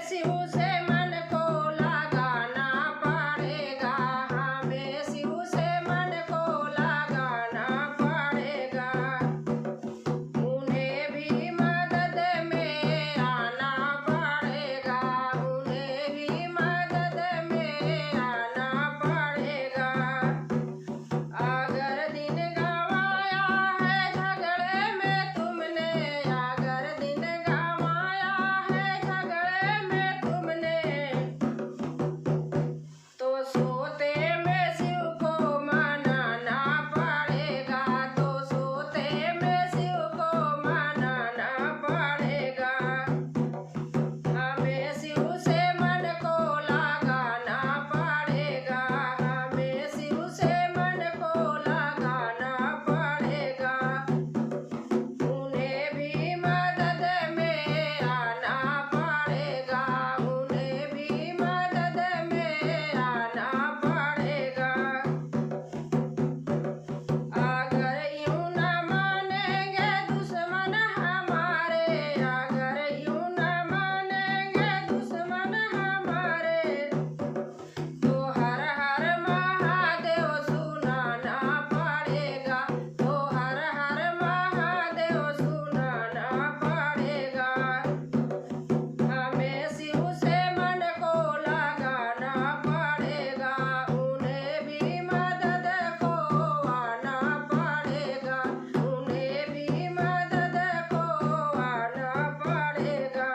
शिव से मन को लगाना पड़ेगा, हमें शिव से मन को लगाना पड़ेगा। उन्हें भी मदद में आना पड़ेगा, उन्हें भी मदद में आना पड़ेगा। अगर दिन गंवाया है झगड़े में तुमने, अगर दिन गंवाया है झगड़े में तुमने, तो सोते में शिव को मनाना पड़ेगा, तो सोते में शिव को मनाना पड़ेगा। हमें शिव से मन को लगाना पड़ेगा, हमें शिव से मन को लगाना पड़ेगा। उन्हें भी मदद में आना पड़ेगा, उन्हें भी मदद में आना पड़ेगा। अगर यूं न मानेंगे दुश्मन हमारे, अगर यूं न मानेंगे दुश्मन हमारे, तो हर हर महादेव सुनाना पड़ेगा, तो हर हर महादेव सुनाना पड़ेगा। हमें शिव से मन को लगाना पड़ेगा, उन्हें भी मदद को आना पड़ेगा, उन्हें भी मदद को आना पड़ेगा।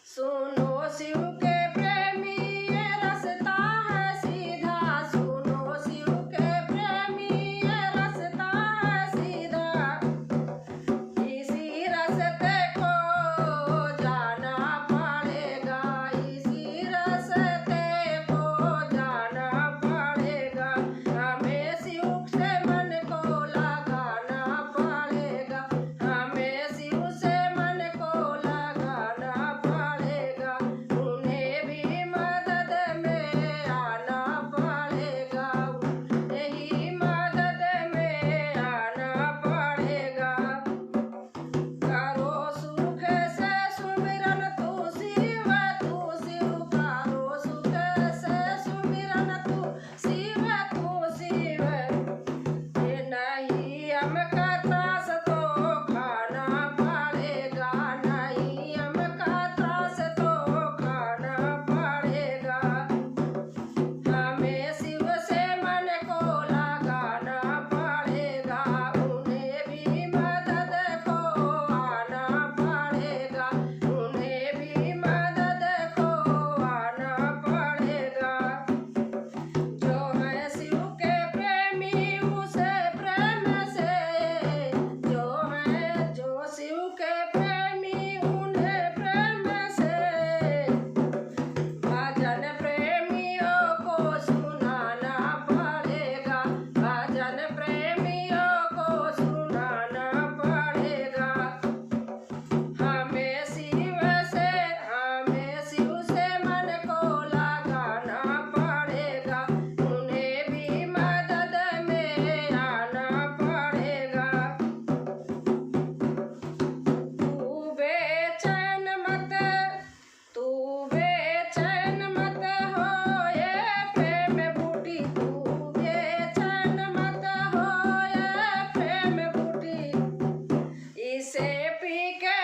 सुनो शिव के प्रेमी ये रास्ता है सीधा, सुनो शिव के प्रेमी ये रास्ता है सीधा। इसी रास्ते को जाना पड़ेगा, इसी रास्ते को जाना पड़ेगा। हमें शिव से मन को लगाना पड़ेगा, हमें शिव से मन को लगाना पड़ेगा। उन्हें भी मदद में आना पड़ेगा, उन्हें ही मदद में आना पड़ेगा। करो सुख से सुमिरन तू शिव, तू शिव, करो सुख से सुमिरन तू शिव, तू शिव। ये नहीं हमका त्रास तो खाना पड़ेगा, नहीं हमका त्रास तो खाना पड़ेगा। हमें शिव से मन को लगाना पड़ेगा, उन्हें भी मदद को आना पड़ेगा, उन्हें भी मदद को आना पड़ेगा। जो है शिव के प्रेमी उसे प्रेम से, जो है जो शिव के प्रेमी उन्हें प्रेम से, भजन प्रेमियों को सुनाना पड़ेगा, भजन प्रेमियों को सुनाना पड़ेगा। हमें शिव से मन को लगाना पड़ेगा, उन्हें भी मदद में आना पड़ेगा। तू बेचैन मत, तू बेचैन मत हो ये प्रेम बूटी, तू बेचैन मत हो ये प्रेम बूटी। इसे पी के